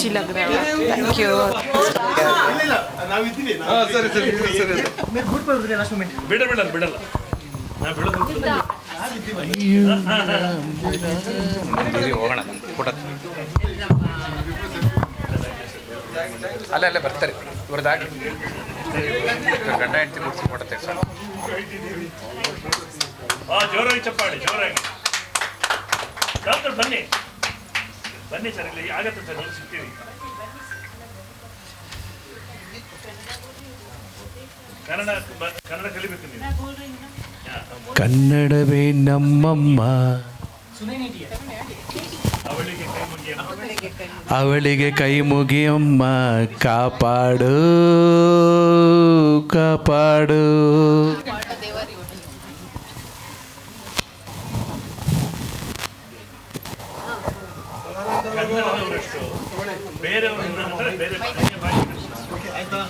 अच्छी लग रहा है। Thank you. ಬಿಡಲ್ಲ ಹೋಗೋಣ ಫೋಟೋ ಅಲ್ಲೇ ಬರ್ತಾರೆ ಇವ್ರದ್ದಾಗಲಿ ಗಂಡ ಹೆಂಡತಿ ಕೂಡಿಸಿ ಫೋಟೋ ತೆಗೆಸೋಣ. ಜೋರಾಗಿ ಚಪ್ಪಾಳಿ, ಜೋರಾಗಿ. ಡಾಕ್ಟರ್ ಬನ್ನಿ ಸರ್, ಇಲ್ಲಿ ಆಗತ್ತೆ ಸರ್, ನಾವು ಸಿಗ್ತೀವಿ. ಕನ್ನಡ ಕಲಿಬೇಕು ನೀವು. ಕನ್ನಡವೇ ನಮ್ಮಮ್ಮ, ಅವಳಿಗೆ ಕೈ ಮುಗಿಯಮ್ಮ, ಕಾಪಾಡು ಕಾಪಾಡು. ಕನ್ನಡದವರಷ್ಟು ಬೇರೆ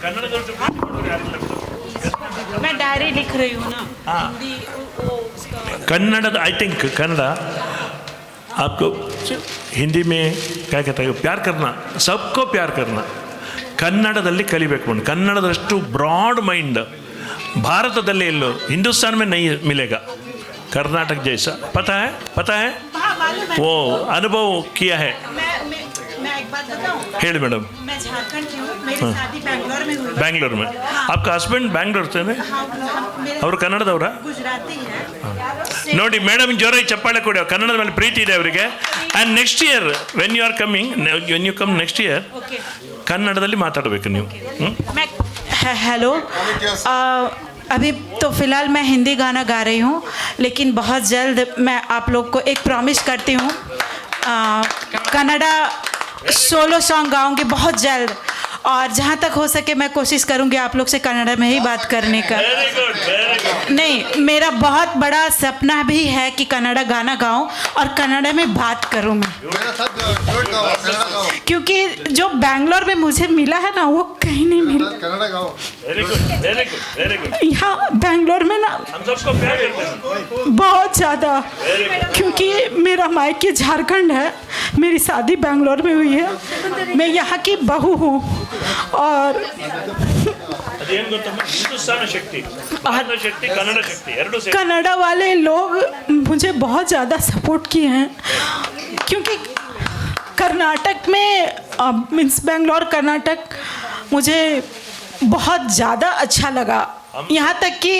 ಕನ್ನಡದವರಷ್ಟು मैं डायरी लिख रही हूँ ना। कन्नड़ आई थिंक कन्नड़ा आपको हिंदी में क्या कहता है, प्यार करना, सबको प्यार करना. ಕನ್ನಡದಲ್ಲಿ ಕಲಿಬೇಕು. ಕನ್ನಡದಷ್ಟು ಬ್ರಾಡ್ ಮೈಂಡ್ ಭಾರತದಲ್ಲಿ ಎಲ್ಲೋ हिंदुस्तान में नहीं मिलेगा. कर्नाटक जैसा पता है वो अनुभव किया है. मैं एक बात बताऊं? ಹೇಳಿ ಮೇಡಮ್. मैं झारखंड की हूँ, मेरी शादी बैंगलोर में हुई. बैंगलोर में आपका हस्बैंड बैंगलोर से है? ಅವರು ಕನ್ನಡದವರ? गुजराती है. ನೋಡಿ ಮೇಡಮ್, ಜೋರಾಗಿ ಚಪ್ಪಾಳೆ ಕೊಡಿ. ಕನ್ನಡದ ಮೇಲೆ ಪ್ರೀತಿ ಇದೆ ಅವರಿಗೆ. And next year when you are coming, when you come next year, ಕನ್ನಡದಲ್ಲಿ ಮಾತಾಡಬೇಕು ನೀವು. हेलो, अभी तो फ़िलहाल मैं हिंदी गाना गा रही हूँ, लेकिन बहुत जल्द मैं आप लोग को एक प्रॉमिस करती हूँ, कन्नड़ा सोलो सॉन्ग गाऊंगी बहुत जल्द. और जहाँ तक हो सके मैं कोशिश करूँगी आप लोग से कन्नड़ा में ही बात करने का. नहीं, मेरा बहुत बड़ा सपना भी है कि कन्नड़ा गाना गाऊं और कन्नड़ा में बात करूं मैं, क्योंकि जो बैंगलोर में मुझे मिला है ना वो कहीं नहीं मिला. यहाँ बैंगलोर में ना बहुत ज़्यादा, क्योंकि मेरा मायके झारखंड है, मेरी शादी बैंगलोर में हुई है, मैं यहाँ की बहू हूँ. और हिंदुस्तान शक्ति, शक्ति, कन्नड़ शक्ति, कन्नड़ा वाले लोग मुझे बहुत ज़्यादा सपोर्ट किए हैं, क्योंकि कर्नाटक में मीन्स बेंगलोर कर्नाटक मुझे बहुत ज़्यादा अच्छा लगा. यहाँ तक कि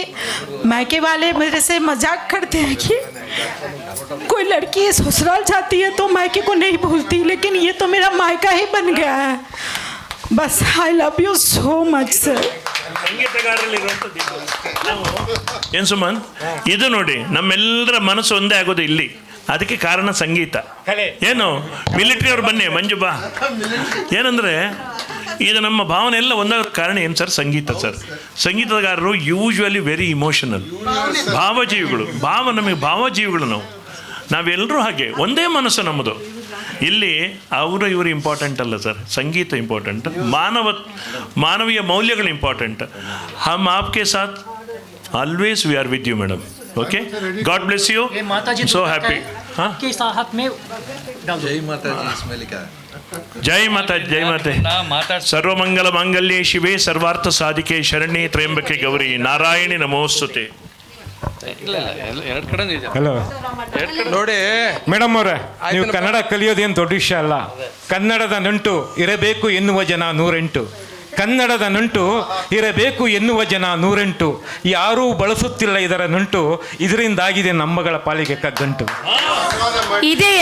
मायके वाले मेरे से मजाक करते हैं कि कोई लड़की ससुराल जाती है तो मायके को नहीं भूलती, लेकिन ये तो मेरा मायका ही बन गया है. बस I love you so much sir. ಏನು ಸುಮನ್, ಇದು ನೋಡಿ ನಮ್ಮೆಲ್ಲರ ಮನಸ್ಸು ಒಂದೇ ಆಗೋದು ಇಲ್ಲಿ. ಅದಕ್ಕೆ ಕಾರಣ ಸಂಗೀತ. ಏನು ಮಿಲಿಟರಿ ಅವ್ರು ಬನ್ನಿ, ಮಂಜು ಬಾ. ಏನಂದರೆ ಇದು ನಮ್ಮ ಭಾವನೆ ಎಲ್ಲ ಒಂದಾಗೋದು ಕಾರಣ ಏನು ಸರ್? ಸಂಗೀತ ಸರ್. ಸಂಗೀತಗಾರರು ಯೂಶ್ವಲಿ ವೆರಿ ಇಮೋಷನಲ್, ಭಾವಜೀವಿಗಳು. ನಮಗೆ ಭಾವಜೀವಿಗಳು ನಾವೆಲ್ಲರೂ ಹಾಗೆ, ಒಂದೇ ಮನಸ್ಸು ನಮ್ಮದು. ಇಲ್ಲಿ ಇವರು ಇಂಪಾರ್ಟೆಂಟ್ ಅಲ್ಲ ಸರ್, ಸಂಗೀತ ಇಂಪಾರ್ಟೆಂಟ್, ಮಾನವೀಯ ಮೌಲ್ಯಗಳು ಇಂಪಾರ್ಟೆಂಟ್. ಹಮ್ ಆಪ್ಕೆ ಸಾಥ್ always we are with you madam. Okay, god bless you, so happy. हाँ, जय माता जी इसमें लिखा है. जय माता, जय माता. सर्वमंगल मांगल्ये शिवे सर्वार्थ साधिके शरण्ये त्र्यंबके गौरी नारायणी नमोस्तुते. ಎರಡು ಕಡೆ ಹಲೋ ನೋಡಿ ಮೇಡಮ್ ಅವರೇ, ನೀವು ಕನ್ನಡ ಕಲಿಯೋದೇನು ದೊಡ್ಡ ವಿಷಯ ಅಲ್ಲ. ಕನ್ನಡದ ನಂಟು ಇರಬೇಕು ಎನ್ನುವ ಜನ 108. ಕನ್ನಡದ ನಂಟು ಇರಬೇಕು ಎನ್ನುವ ಜನ 108. ಯಾರೂ ಬಳಸುತ್ತಿಲ್ಲ ಇದರ ನಂಟು, ಇದರಿಂದಾಗಿದೆ ನಮ್ಮಗಳ ಪಾಲಿಗೆ ಕಗ್ಗಂಟು. ಇದೇ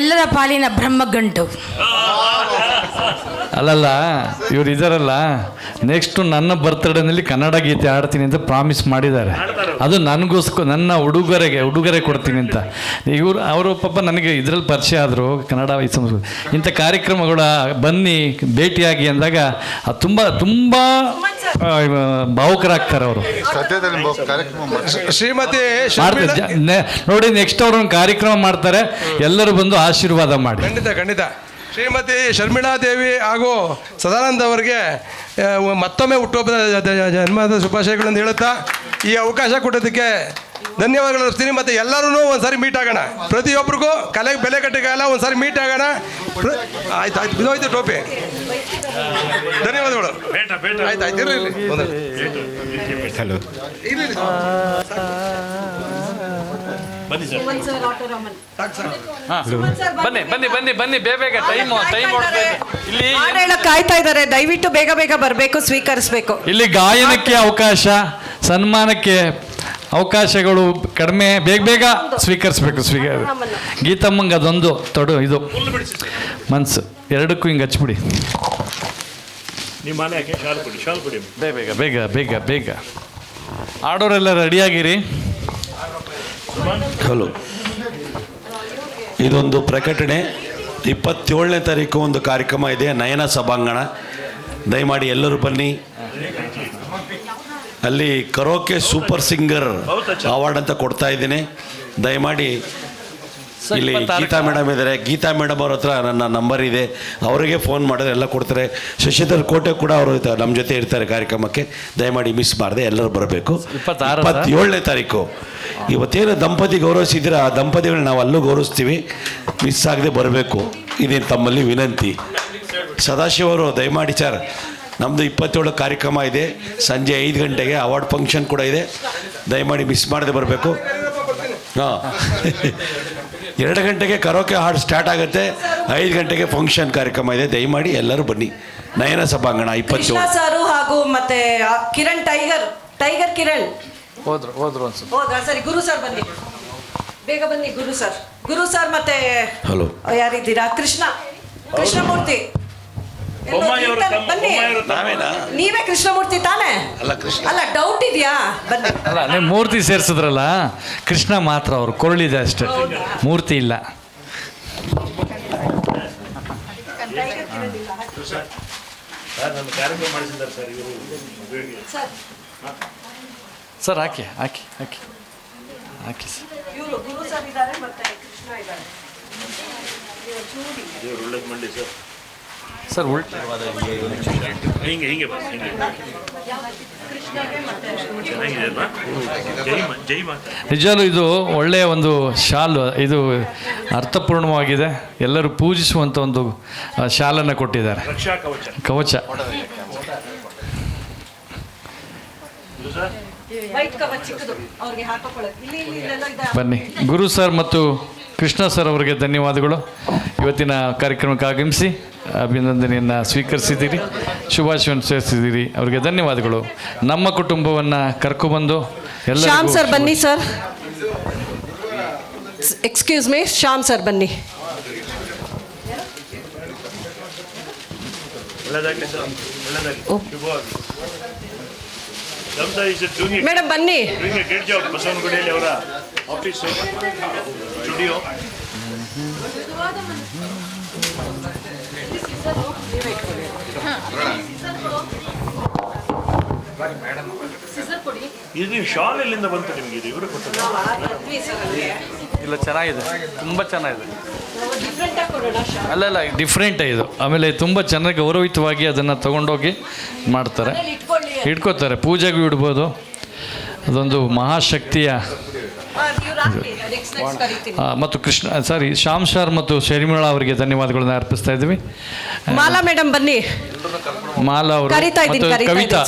ಎಲ್ಲರ ಪಾಲಿನ ಬ್ರಹ್ಮಗಂಟು. ಅಲ್ಲಲ್ಲ, ಇವ್ರು ಇದಾರಲ್ಲ, ನೆಕ್ಸ್ಟು ನನ್ನ ಬರ್ತ್ಡೇನಲ್ಲಿ ಕನ್ನಡ ಗೀತೆ ಆಡ್ತೀನಿ ಅಂತ ಪ್ರಾಮಿಸ್ ಮಾಡಿದ್ದಾರೆ. ಅದು ನನಗೋಸ್ಕರ, ನನ್ನ ಉಡುಗೊರೆ ಕೊಡ್ತೀನಿ ಅಂತ. ಅವರು ಪಾಪ ನನಗೆ ಇದರಲ್ಲಿ ಪರಿಚಯ ಆದರು, ಕನ್ನಡ ಇಂಥ ಕಾರ್ಯಕ್ರಮಗಳ ಬನ್ನಿ ಭೇಟಿಯಾಗಿ ಅಂದಾಗ ತುಂಬ ತುಂಬ ಭಾವುಕರಾಗ್ತಾರೆ ಅವರು. ಶ್ರೀಮತಿ ನೋಡಿ, ನೆಕ್ಸ್ಟ್ ಅವರು ಒಂದು ಕಾರ್ಯಕ್ರಮ ಮಾಡ್ತಾರೆ, ಎಲ್ಲರೂ ಬಂದು ಆಶೀರ್ವಾದ ಮಾಡಿ. ಖಂಡಿತ. ಶ್ರೀಮತಿ ಶರ್ಮಿಳಾ ದೇವಿ ಹಾಗೂ ಸದಾನಂದ ಅವರಿಗೆ ಮತ್ತೊಮ್ಮೆ ಹುಟ್ಟುಹಬ್ಬದ ಜನ್ಮದ ಶುಭಾಶಯಗಳನ್ನು ಹೇಳುತ್ತಾ ಈ ಅವಕಾಶ ಕೊಟ್ಟೋದಕ್ಕೆ ಧನ್ಯವಾದಗಳು ಅರ್ಪಿಸ್ತೀನಿ. ಮತ್ತು ಎಲ್ಲರೂ ಒಂದ್ಸಾರಿ ಮೀಟ್ ಆಗೋಣ, ಪ್ರತಿಯೊಬ್ಬರಿಗೂ ಕಲೆಗೆ ಬೆಲೆ ಕಟ್ಟಿಗಲ್ಲ, ಒಂದ್ಸಾರಿ ಮೀಟ್ ಆಗೋಣ. ಆಯ್ತು ಆಯ್ತು, ಬಿದೋಯ್ತು ಟೋಪಿ. ಧನ್ಯವಾದಗಳು. ಆಯ್ತು ಆಯ್ತು, ಇರ್ರಿ ಹಲೋ. ಬನ್ನಿ ಸರ್. ಬನ್ನಿ ಬನ್ನಿ ಬನ್ನಿ ಬನ್ನಿ, ಬೇಗ ಟೈಮ್ ಇಲ್ಲಿ ಹಾಡು ಹೇಳಕ್ ಕಾಯ್ತಾ ಇದ್ದಾರೆ, ದಯವಿಟ್ಟು ಬೇಗ ಬೇಗ ಬರಬೇಕು, ಸ್ವೀಕರಿಸಬೇಕು. ಇಲ್ಲಿ ಗಾಯನಕ್ಕೆ ಅವಕಾಶ, ಸನ್ಮಾನಕ್ಕೆ ಅವಕಾಶಗಳು ಕಡಿಮೆ, ಬೇಗ ಬೇಗ ಸ್ವೀಕರಿಸ್ಬೇಕು. ಗೀತಮ್ಮಂಗೆ ಅದೊಂದು ಇದು ಮನ್ಸು, ಎರಡಕ್ಕೂ ಹಿಂಗೆ ಹಚ್ಬಿಡಿ. ನಿಮ್ಮ ಮನೆ ಯಾಕೆ ಶಾಲ್ ಕೊಡಿ. ಬೇಗ ಬೇಗ ಬೇಗ ಬೇಗ ಆಡೋರೆಲ್ಲ ರೆಡಿಯಾಗಿರಿ. ಹಲೋ, ಇದೊಂದು ಪ್ರಕಟಣೆ. 27ನೇ ತಾರೀಕು ಒಂದು ಕಾರ್ಯಕ್ರಮ ಇದೆ, ನಯನ ಸಭಾಂಗಣ. ದಯಮಾಡಿ ಎಲ್ಲರೂ ಬನ್ನಿ. ಅಲ್ಲಿ ಕರೋಕೆ ಸೂಪರ್ ಸಿಂಗರ್ ಅವಾರ್ಡ್ ಅಂತ ಕೊಡ್ತಾ ಇದ್ದೀನಿ. ದಯಮಾಡಿ ಇಲ್ಲಿ ಗೀತಾ ಮೇಡಮ್ ಇದ್ದಾರೆ, ಗೀತಾ ಮೇಡಮ್ ಅವ್ರ ಹತ್ರ ನನ್ನ ನಂಬರ್ ಇದೆ, ಅವರಿಗೆ ಫೋನ್ ಮಾಡಿದ್ರೆ ಎಲ್ಲ ಕೊಡ್ತಾರೆ. ಶಶಿಧರ್ ಕೋಟೆ ಕೂಡ ಅವರು ನಮ್ಮ ಜೊತೆ ಇರ್ತಾರೆ ಕಾರ್ಯಕ್ರಮಕ್ಕೆ. ದಯಮಾಡಿ ಮಿಸ್ ಮಾಡದೆ ಎಲ್ಲರೂ ಬರಬೇಕು. 27ನೇ ತಾರೀಕು. ಇವತ್ತೇನು ದಂಪತಿ ಗೌರವಿಸಿದ್ರೆ ಆ ದಂಪತಿಗಳನ್ನ ನಾವು ಅಲ್ಲೂ ಗೌರವಿಸ್ತೀವಿ, ಮಿಸ್ ಆಗದೆ ಬರಬೇಕು. ಇದೇನು ತಮ್ಮಲ್ಲಿ ವಿನಂತಿ. ಸದಾಶಿವ ಅವರು ದಯಮಾಡಿ ಸರ್, ನಮ್ಮದು 27 ಕಾರ್ಯಕ್ರಮ ಇದೆ, ಸಂಜೆ 5 ಗಂಟೆಗೆ ಅವಾರ್ಡ್ ಫಂಕ್ಷನ್ ಕೂಡ ಇದೆ. ದಯಮಾಡಿ ಮಿಸ್ ಮಾಡದೆ ಬರಬೇಕು. ಹಾಂ, 2 ಗಂಟೆಗೆ ಕರೋಕೆ ಹಾಡು ಸ್ಟಾರ್ಟ್ ಆಗುತ್ತೆ, 5 ಗಂಟೆಗೆ ಫಂಕ್ಷನ್ ಕಾರ್ಯಕ್ರಮ ಇದೆ. ದಯಮಾಡಿ ಎಲ್ಲರೂ ಬನ್ನಿ. ನಯನ ಸಭಾಂಗಣ 27. ಸಾರು ಹಾಗೂ ಮತ್ತೆ ಕಿರಣ್ ಟೈಗರ್ ಕಿರಣ್ ಹೋದ್ರು ಹೌದಾ? ಸರಿ, ಗುರು ಸರ್ ಬನ್ನಿ, ಬೇಗ ಬನ್ನಿ. ಗುರು ಸರ್ ಮತ್ತೆ ಹಲೋ, ಯಾರಿದ್ದೀರಾ? ಕೃಷ್ಣಮೂರ್ತಿ ಬನ್ನಿ. ನೀವೇ ಕೃಷ್ಣಮೂರ್ತಿ ತಾನೇ? ಅಲ್ಲ, ಡೌಟ್ ಇದೆಯಾ? ಬನ್ನಿ. ಅಲ್ಲ, ನೀವು ಮೂರ್ತಿ ಸೇರಿಸಿದ್ರಲ್ಲ, ಕೃಷ್ಣ ಮಾತ್ರ ಅವರು ಕೊರಳಿದೆ ಅಷ್ಟೇ, ಮೂರ್ತಿ ಇಲ್ಲ. ಸರ್ ಹಾಕಿ ಸರ್. ಗುರು ಸರ್ ಇದ್ದಾರೆ, ಮತ್ತೆ ಕೃಷ್ಣ ಇದ್ದಾರೆ. ಸರ್ ಉಲ್ಟ ಹಿಂಗೆ ನಿಜಾಲು ಇದು ಒಳ್ಳೆಯ ಒಂದು ಶಾಲು, ಇದು ಅರ್ಥಪೂರ್ಣವಾಗಿದೆ. ಎಲ್ಲರೂ ಪೂಜಿಸುವಂಥ ಒಂದು ಶಾಲನ್ನು ಕೊಟ್ಟಿದ್ದಾರೆ, ಕವಚ. ಬನ್ನಿ. ಗುರು ಸರ್ ಮತ್ತು ಕೃಷ್ಣ ಸರ್ ಅವರಿಗೆ ಧನ್ಯವಾದಗಳು. ಇವತ್ತಿನ ಕಾರ್ಯಕ್ರಮಕ್ಕೆ ಆಗಮಿಸಿ ಅಭಿನಂದನೆಯನ್ನು ಸ್ವೀಕರಿಸಿದ್ದೀರಿ, ಶುಭಾಶಯವನ್ನು ಸೇರಿಸಿದ್ದೀರಿ. ಅವರಿಗೆ ಧನ್ಯವಾದಗಳು. ನಮ್ಮ ಕುಟುಂಬವನ್ನು ಕರ್ಕೊಬಂದು ಎಲ್ಲ. ಶ್ಯಾಮ್ ಸರ್ ಬನ್ನಿ sir. Excuse me, Shyam sir ಬನ್ನಿ. ಮೇಡಮ್ ಬನ್ನಿ. ಬಸವನಗುಡಿಯಲ್ಲಿ ಅವರ ಆಫೀಸ್ ಸ್ಟುಡಿಯೋ. ಇದು ಶಾಲ್ ಎಲ್ಲಿಂದ ಬಂತು ನಿಮಗೆ? ಇದು ಇವರು ಕೊಟ್ಟದ್ದು? ಇಲ್ಲ, ಚೆನ್ನಾಗಿದೆ, ತುಂಬ ಚೆನ್ನಾಗಿದೆ. ಅಲ್ಲ, ಡಿಫ್ರೆಂಟ್ ಇದು. ಆಮೇಲೆ ತುಂಬ ಚೆನ್ನಾಗಿ ಗೌರವಿತವಾಗಿ ಅದನ್ನು ತಗೊಂಡೋಗಿ ಮಾಡ್ತಾರೆ, ಇಟ್ಕೋತಾರೆ, ಪೂಜೆಗೂ ಇಡ್ಬೋದು. ಅದೊಂದು ಮಹಾಶಕ್ತಿಯ. ಮತ್ತು ಶ್ಯಾಮ್ ಸರ್ ಮತ್ತು ಶರ್ಮಿಳಾ ಅವರಿಗೆ ಧನ್ಯವಾದಗಳನ್ನ ಅರ್ಪಿಸ್ತಾ ಇದ್ದೀವಿ. ಮಾಲಾ ಮೇಡಮ್ ಬನ್ನಿ. ಮಾಲಾ ಅವರು, ಕವಿತಾ,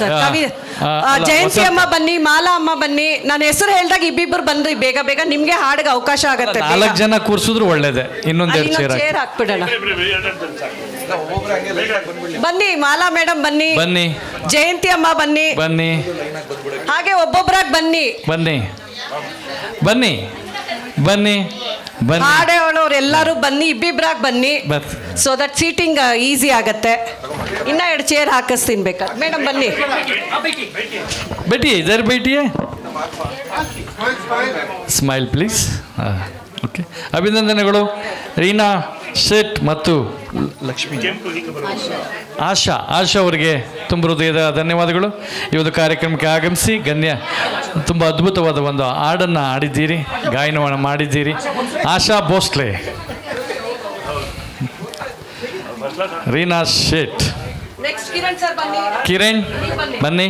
ಜಯಂತಿ ಅಮ್ಮ ಬನ್ನಿ, ಮಾಲಾ ಅಮ್ಮ ಬನ್ನಿ. ನಾನು ಹೆಸರು ಹೇಳಿದಾಗ ಇಬ್ಬಿಬ್ಬರು ಬಂದು ಬೇಗ ಬೇಗ ನಿಮ್ಗೆ ಹಾಡಿಗೆ ಅವಕಾಶ ಆಗುತ್ತೆ. 4 ಜನ ಕೂರಿಸಿದ್ರು ಒಳ್ಳೇದೆ. ಇನ್ನೊಂದೆರಡು ಚೇರ್ ಹಾಕ್ಬಿಡೋಣ. ಬನ್ನಿ ಮಾಲಾ ಮೇಡಮ್ ಬನ್ನಿ, ಜಯಂತಿ ಅಮ್ಮ ಬನ್ನಿ, ಹಾಗೆ ಒಬ್ಬೊಬ್ಬರಾಗಿ ಬನ್ನಿ. ಹಾಡೆ ಹೇಳೋರು ಎಲ್ಲರೂ ಬನ್ನಿ, ಇಬ್ಬಿಬ್ರಾಗಿ ಬನ್ನಿ, ಸೊ ದಟ್ ಸೀಟಿಂಗ್ ಈಸಿ ಆಗತ್ತೆ. ಇನ್ನ 2 ಚೇರ್ ಹಾಕಿಸ್ತೀನಿ ಬೇಕಾದ್ರೆ. ಮೇಡಮ್ ಬನ್ನಿ. ಬೇಟಿಯೇ ಸ್ಮೈಲ್ ಪ್ಲೀಸ್. ಓಕೆ, ಅಭಿನಂದನೆಗಳು. ರೀನಾ ಶೇಟ್ ಮತ್ತು ಲಕ್ಷ್ಮಿ ಆಶಾ ಅವರಿಗೆ ತುಂಬ ಹೃದಯದ ಧನ್ಯವಾದಗಳು. ಈ ಒಂದು ಕಾರ್ಯಕ್ರಮಕ್ಕೆ ಆಗಮಿಸಿ ತುಂಬ ಅದ್ಭುತವಾದ ಒಂದು ಹಾಡನ್ನು ಆಡಿದ್ದೀರಿ, ಗಾಯನವನ್ನು ಮಾಡಿದ್ದೀರಿ. ಆಶಾ ಭೋಸ್ಲೆ, ರೀನಾ ಶೇಟ್, ಕಿರಣ್ ಬನ್ನಿ,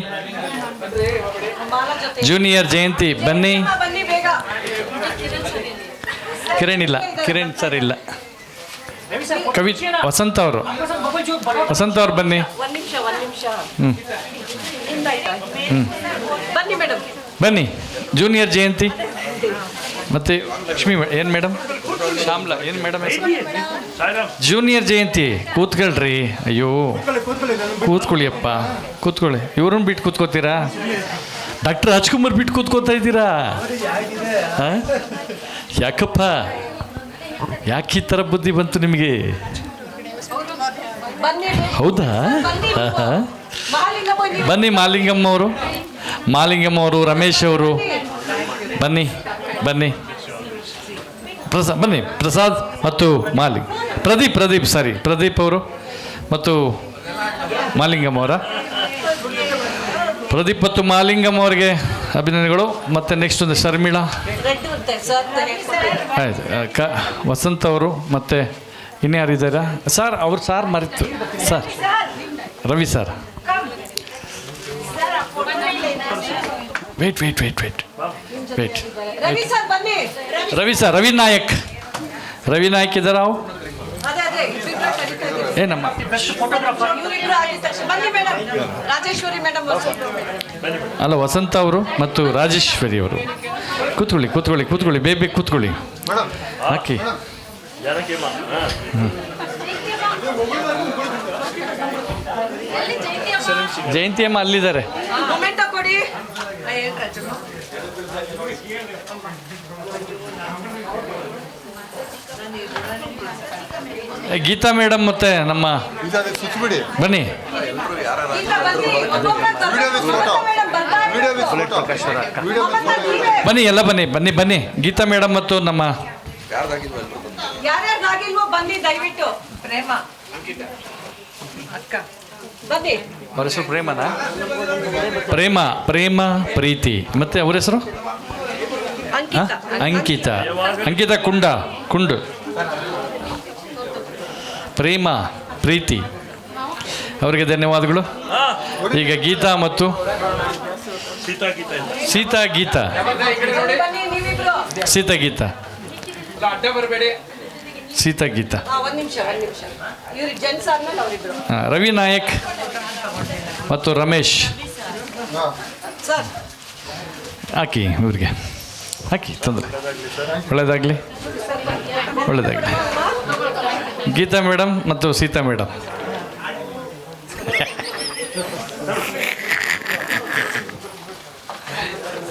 ಜೂನಿಯರ್ ಜಯಂತಿ ಬನ್ನಿ. ಕಿರಣ್ ಇಲ್ಲ, ಕಿರಣ್ ಸರ್ ಇಲ್ಲ. ಕವಿ ವಸಂತ ಅವರು, ವಸಂತ ಅವ್ರು ಬನ್ನಿ. ಒಂದ್ ನಿಮಿಷ ಹ್ಞೂ ಬನ್ನಿ ಮೇಡಮ್. ಬನ್ನಿ. ಜೂನಿಯರ್ ಜಯಂತಿ ಮತ್ತು ಲಕ್ಷ್ಮಿ ಏನು ಮೇಡಮ್? ಶ್ಯಾಮ್ಲಾ ಏನು ಮೇಡಮ್ ಹೆಸರು? ಜೂನಿಯರ್ ಜಯಂತಿ ಕೂತ್ಕೊಳ್ರಿ. ಅಯ್ಯೋ ಕೂತ್ಕೊಳ್ಳಿಯಪ್ಪ, ಕೂತ್ಕೊಳ್ಳಿ. ಇವ್ರನ್ನ ಬಿಟ್ಟು ಕೂತ್ಕೋತೀರಾ? ಡಾಕ್ಟರ್ ರಾಜ್ಕುಮಾರ್ ಬಿಟ್ಟು ಕೂತ್ಕೋತಾ ಇದ್ದೀರಾ? ಹಾಂ, ಯಾಕಪ್ಪ, ಯಾಕೆ ಈ ಥರ ಬುದ್ಧಿ ಬಂತು ನಿಮಗೆ? ಹೌದಾ? ಹಾಂ ಹಾಂ, ಬನ್ನಿ. ಮಾಲಿಂಗಮ್ಮ ಅವರು, ಮಾಲಿಂಗಮ್ಮ ಅವರು, ರಮೇಶ್ ಅವರು ಬನ್ನಿ. ಬನ್ನಿ ಪ್ರಸಾದ್, ಬನ್ನಿ. ಪ್ರಸಾದ್ ಮತ್ತು ಪ್ರದೀಪ್ ಸಾರಿ, ಪ್ರದೀಪ್ ಅವರು ಮತ್ತು ಮಾಲಿಂಗಮ್ಮ ಅವರ, ಪ್ರದೀಪ್ ಮತ್ತು ಮಾಲಿಂಗಮ್ಮ ಅವರಿಗೆ ಅಭಿನಂದನೆಗಳು. ಮತ್ತು ನೆಕ್ಸ್ಟ್ ಒಂದು ಶರ್ಮಿಳಾ, ಆಯ್ತು. ವಸಂತ ಅವರು ಮತ್ತು ಇನ್ಯಾರಿದ್ದಾರಾ ಸರ್? ಅವ್ರು ಸಾರ್ ಮರಿತು sir, Ravi sir. Wait Ravi sir, Ravi Nayak ಇದ್ದಾರ? ಅವು ಏನಮ್ಮ? ಅಲ್ಲ, ವಸಂತ ಅವರು ಮತ್ತು ರಾಜೇಶ್ವರಿ ಅವರು. ಕೂತ್ಕೊಳ್ಳಿ, ಬೇಬಿ ಕೂತ್ಕೊಳ್ಳಿ. ಹಾಕಿ. ಜಯಂತಿ ಅಮ್ಮ ಅಲ್ಲಿದ್ದಾರೆ. ಗೀತಾ ಮೇಡಮ್ ಮತ್ತೆ ನಮ್ಮ ಬನ್ನಿ. ಬನ್ನಿ ಎಲ್ಲ ಬನ್ನಿ. ಗೀತಾ ಮೇಡಮ್ ಮತ್ತು ನಮ್ಮ ಬನ್ನಿ ದಯವಿಟ್ಟು. ಅವ್ರ ಹೆಸರು ಪ್ರೇಮನಾ? ಪ್ರೇಮ ಪ್ರೀತಿ ಮತ್ತೆ ಅವ್ರ ಹೆಸರು ಅಂಕಿತಾ ಕುಂಡು. ಪ್ರೇಮ ಪ್ರೀತಿ ಅವರಿಗೆ ಧನ್ಯವಾದಗಳು. ಈಗ ಗೀತಾ ಮತ್ತು ಸೀತಾ ಗೀತಾ ರವಿ ನಾಯಕ್ ಮತ್ತು ರಮೇಶ್ ಹಾಕಿ. ಇವ್ರಿಗೆ ಹಾಕಿ, ತೊಂದರೆ. ಒಳ್ಳೆಯದಾಗಲಿ. ಗೀತಾ ಮೇಡಮ್ ಮತ್ತು ಸೀತಾ ಮೇಡಮ್.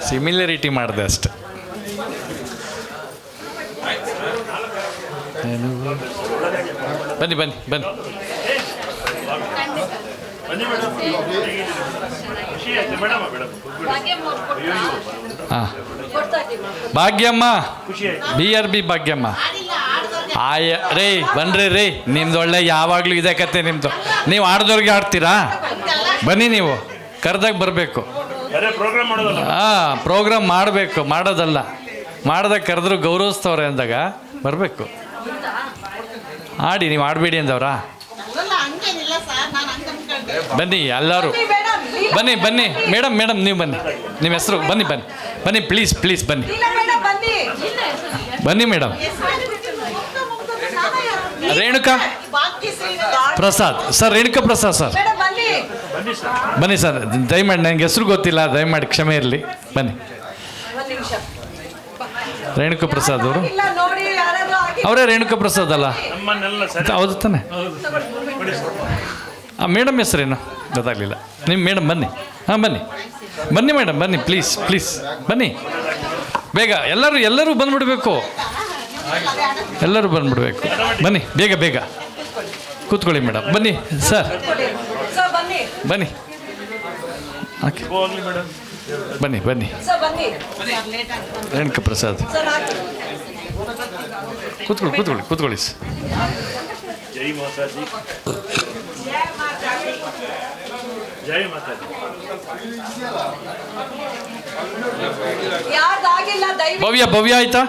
ಸಿಮಿಲರಿಟಿ ಮಾಡಿದೆ ಅಷ್ಟೆ. ಬನ್ನಿ. ಹಾಂ, ಭಾಗ್ಯಮ್ಮ, BRB ಭಾಗ್ಯಮ್ಮ. ರೇ ಬನ್ರಿ ರೀ, ನಿಮ್ದು ಒಳ್ಳೆ ಯಾವಾಗಲೂ ಇದೆ ಕತೆ ನಿಮ್ಮದು. ನೀವು ಆಡ್ದವ್ರಿಗೆ ಆಡ್ತೀರಾ? ಬನ್ನಿ, ನೀವು ಕರೆದಾಗ ಬರಬೇಕು. ಹಾಂ, ಪ್ರೋಗ್ರಾಮ್ ಮಾಡಬೇಕು, ಮಾಡೋದಲ್ಲ. ಮಾಡ್ದಾಗ ಕರೆದ್ರು ಗೌರವಿಸ್ತವ್ರೆ ಅಂದಾಗ ಬರಬೇಕು. ಆಡಿ, ನೀವು ಆಡಬೇಡಿ ಅಂದವ್ರ? ಬನ್ನಿ ಎಲ್ಲರೂ ಬನ್ನಿ. ಮೇಡಮ್ ನೀವು ಬನ್ನಿ. ನಿಮ್ಮ ಹೆಸರು ಬನ್ನಿ ಪ್ಲೀಸ್ ಬನ್ನಿ madam. Renuka Prasad sir, Renuka Prasad sir ಬನ್ನಿ ಸರ್. ದಯಮಾಡಿ ನನಗೆ ಹೆಸರು ಗೊತ್ತಿಲ್ಲ, ದಯಮಾಡಿ ಕ್ಷಮೆ ಇರಲಿ. ಬನ್ನಿ. ರೇಣುಕಾ ಪ್ರಸಾದ್ ಅವರು, ಅವರೇ ರೇಣುಕಾ ಪ್ರಸಾದ್ ಅಲ್ಲ? ಹೌದು ತಾನೆ? ಮೇಡಮ್ ಹೆಸರೇನು ಗೊತ್ತಾಗಲಿಲ್ಲ. ನಿಮ್ಮ ಮೇಡಮ್ ಬನ್ನಿ. ಹಾಂ, ಬನ್ನಿ ಮೇಡಮ್, ಬನ್ನಿ ಪ್ಲೀಸ್ ಬನ್ನಿ. ಬೇಗ ಎಲ್ಲರೂ ಬಂದ್ಬಿಡ್ಬೇಕು. ಬನ್ನಿ ಬೇಗ ಕೂತ್ಕೊಳ್ಳಿ ಮೇಡಮ್. ಬನ್ನಿ ಸರ್, ಬನ್ನಿ. ಓಕೆ, ಬನ್ನಿ. ರೇಣುಕಾ ಪ್ರಸಾದ್ ಕೂತ್ಕೊಳ್ಳಿ. ಭವ್ಯ ಆಯ್ತಾ?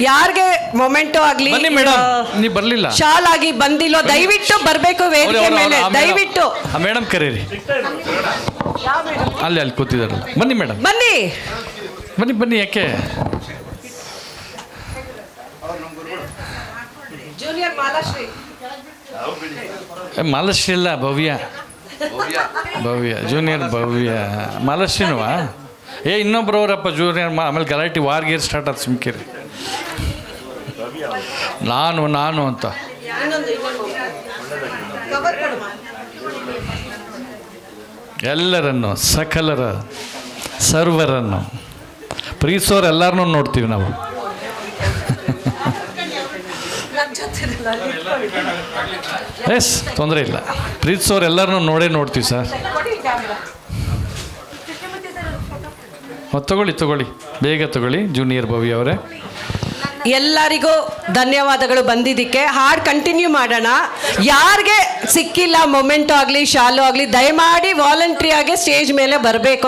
ಯಾರಿಗೆ ಮೊಮೆಂಟೋ ಆಗ್ಲಿ, ಬನ್ನಿ ಮೇಡಮ್. ನೀವು ಬರಲಿಲ್ಲ, ಶಾಲ್ ಆಗಿ ಬಂದಿಲ್ಲ, ದಯವಿಟ್ಟು ಬರಬೇಕು ವೇದಿಕೆ ಮೇಲೆ. ದಯವಿಟ್ಟು ಮೇಡಮ್ ಕರೀರಿ. ಅಲ್ಲಿ ಕೂತಿದಾರಲ್ಲ, ಬನ್ನಿ ಮೇಡಮ್, ಬನ್ನಿ. ಯಾಕೆ ಮಾಲಶ್ರೀ ಇಲ್ಲ, ಭವ್ಯ ಜೂನಿಯರ್ ಭವ್ಯ. ಮಾಲಶ್ರೀನುವಾ? ಇನ್ನೊಬ್ರು ಅವರಪ್ಪ ಜೂನಿಯರ್. ಆಮೇಲೆ ಗಲಾಟೆ ವಾರ್ ಗೀರ್ ಸ್ಟಾರ್ಟ್ ಆಯ್ತು, ಸುಮ್ಕಿರಿ. ನಾನು ಅಂತ ಎಲ್ಲರನ್ನು, ಸಕಲರ ಸರ್ವರನ್ನು ಪ್ರೀತಿಸೋರು ಎಲ್ಲರನ್ನೂ ನೋಡ್ತೀವಿ ನಾವು. ಎಸ್, ತೊಂದರೆ ಇಲ್ಲ. ಪ್ರೀತಿಸೋರು ಎಲ್ಲರನ್ನೂ ನೋಡ್ತೀವಿ ಸರ್. ತಗೊಳ್ಳಿ, ಬೇಗ ತಗೊಳ್ಳಿ ಜೂನಿಯರ್ ಭವ್ಯ ಅವರೇ. ಎಲ್ಲರಿಗೂ ಧನ್ಯವಾದಗಳು ಬಂದಿದ್ದಕ್ಕೆ. ಹಾಡು ಕಂಟಿನ್ಯೂ ಮಾಡೋಣ. ಯಾರಿಗೆ ಸಿಕ್ಕಿಲ್ಲ ಮೊಮೆಂಟೋ ಆಗಲಿ ಶಾಲು ಆಗಲಿ, ದಯಮಾಡಿ ವಾಲಂಟ್ರಿಯಾಗಿ ಸ್ಟೇಜ್ ಮೇಲೆ ಬರಬೇಕು.